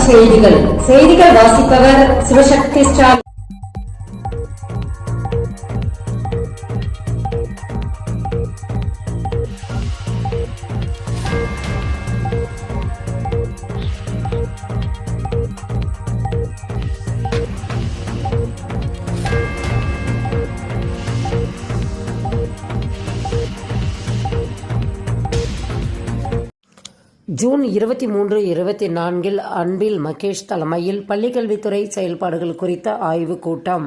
செய்திகள் வாசிப்பவர் சிவசக்தி ஸ்டாலின். ஜூன் 23, 24 அன்பில் மகேஷ் தலைமையில் பள்ளிக்கல்வித்துறை செயல்பாடுகள் குறித்த ஆய்வுக் கூட்டம்.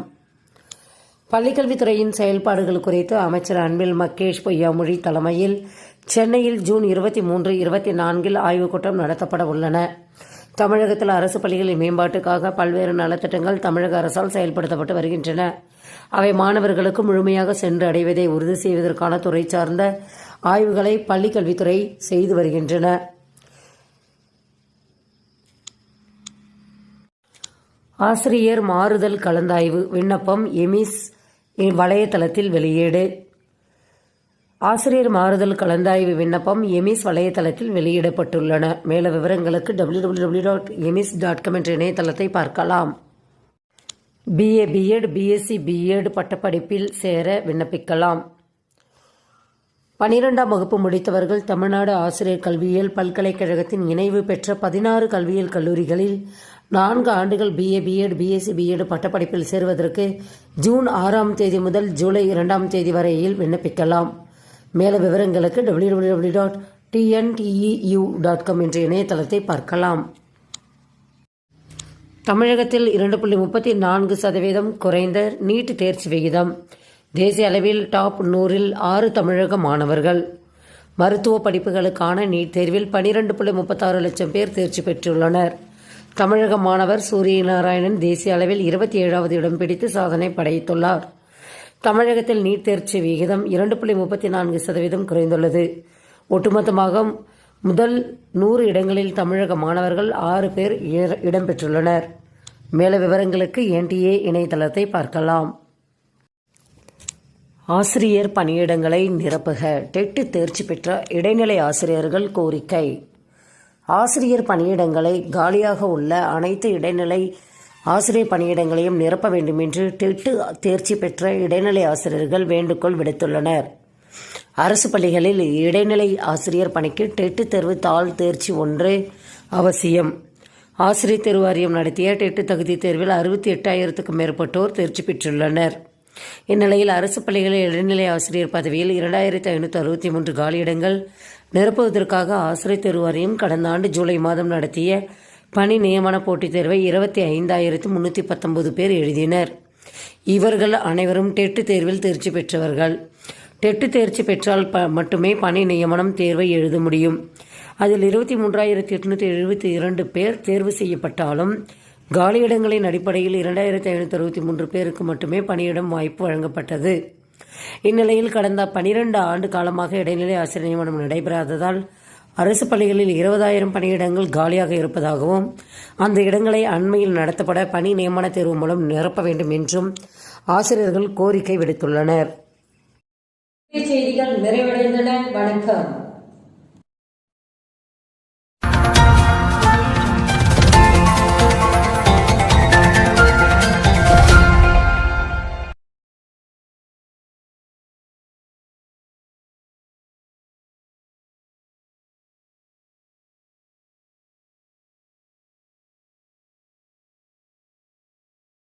பள்ளிக்கல்வித்துறையின் செயல்பாடுகள் குறித்து அமைச்சர் அன்பில் மகேஷ் பொய்யாமொழி தலைமையில் சென்னையில் ஜூன் 23, 24 ஆய்வுக் கூட்டம் நடத்தப்பட உள்ளன. தமிழகத்தில் அரசு பள்ளிகளின் மேம்பாட்டுக்காக பல்வேறு நலத்திட்டங்கள் தமிழக அரசால் செயல்படுத்தப்பட்டு வருகின்றன. அவை மாணவர்களுக்கு முழுமையாக சென்று அடைவதை உறுதி செய்வதற்கான துறை சார்ந்த ஆய்வுகளை பள்ளிக்கல்வித்துறை செய்து வருகின்றன. ஆசிரியர் மாறுதல் கலந்தாய்வு விண்ணப்பம் எமிஸ் வலைத்தளத்தில் வெளியீடு. ஆசிரியர் மாறுதல் கலந்தாய்வு விண்ணப்பம் எமிஸ் வலைத்தளத்தில் வெளியிடப்பட்டுள்ளன. மேல விவரங்களுக்கு www.emis.com என்ற இணையதளத்தை பார்க்கலாம். BA BEd BSc BEd பட்டப்படிப்பில் சேர விண்ணப்பிக்கலாம். 12ஆம் வகுப்பு முடித்தவர்கள் தமிழ்நாடு ஆசிரியர் கல்வியியல் பல்கலைக்கழகத்தின் இணைவு பெற்ற 16 கல்வியியல் கல்லூரிகளில் 4 ஆண்டுகள் BA BEd BSc BEd பட்டப்படிப்பில் சேருவதற்கு ஜூன் 6ஆம் தேதி முதல் ஜூலை 2ஆம் தேதி வரையில் விண்ணப்பிக்கலாம். மேல விவரங்களுக்கு www.tnteu.com என்ற இணையதளத்தை பார்க்கலாம். தமிழகத்தில் 2.34% குறைந்த நீட் தேர்ச்சி விகிதம். தேசிய அளவில் டாப் 100இல் 6 தமிழக மாணவர்கள். மருத்துவ படிப்புகளுக்கான நீட் தேர்வில் 12.36 லட்சம் பேர் தேர்ச்சி பெற்றுள்ளனர். தமிழக மாணவர் சூரியநாராயணன் தேசிய அளவில் 27வது இடம் பிடித்து சாதனை படைத்துள்ளார். தமிழகத்தில் நீட் தேர்ச்சி விகிதம் 2.34% குறைந்துள்ளது. ஒட்டுமொத்தமாக முதல் 100 இடங்களில் தமிழக மாணவர்கள் 6 பேர் இடம்பெற்றுள்ளனர். மேல விவரங்களுக்கு NTA இணையதளத்தை பார்க்கலாம். ஆசிரியர் பணியிடங்களை நிரப்புக. டெட் தேர்ச்சி பெற்ற இடைநிலை ஆசிரியர்கள் கோரிக்கை. ஆசிரியர் பணியிடங்களை காலியாக உள்ள அனைத்து இடைநிலை ஆசிரியர் பணியிடங்களையும் நிரப்ப வேண்டும் என்று டெட் தேர்ச்சி பெற்ற இடைநிலை ஆசிரியர்கள் வேண்டுகோள் விடுத்துள்ளனர். அரசு பள்ளிகளில் இடைநிலை ஆசிரியர் பணிக்கு டெட் தேர்வு தாள் தேர்ச்சி ஒன்று அவசியம். ஆசிரியர் தேர்வு வாரியம் நடத்திய டெட் தகுதி தேர்வில் 68,000க்கும் மேற்பட்டோர் தேர்ச்சி பெற்றுள்ளனர். இந்நிலையில் அரசு பள்ளிகளில் இடைநிலை ஆசிரியர் பதவியில் 2,563 காலியிடங்கள் நிரப்புவதற்காக ஆசிரியர் தேர்வு வாரியம் கடந்த ஆண்டு ஜூலை மாதம் நடத்திய பணி நியமன போட்டித் தேர்வை 25,319 பேர் எழுதினர். இவர்கள் அனைவரும் டெட் தேர்வில் தேர்ச்சி பெற்றவர்கள். டெட் தேர்ச்சி பெற்றால் மட்டுமே பணி நியமனம் தேர்வை எழுத முடியும். அதில் 23,872 பேர் தேர்வு செய்யப்பட்டாலும் காலியிடங்களின் அடிப்படையில் 2,563 பேருக்கு மட்டுமே பணியிடம் வாய்ப்பு வழங்கப்பட்டது. இந்நிலையில் கடந்த 12 ஆண்டு காலமாக இடைநிலை ஆசிரியர் நியமனம் நடைபெறாததால் அரசு பள்ளிகளில் 20,000 பணியிடங்கள் காலியாக இருப்பதாகவும் அந்த இடங்களை அண்மையில் நடத்தப்பட பணி நியமன தேர்வு மூலம் நிரப்ப வேண்டும் என்றும் ஆசிரியர்கள் கோரிக்கை விடுத்துள்ளனர். செய்திகள் நிறைவடைந்தன. வணக்கம்.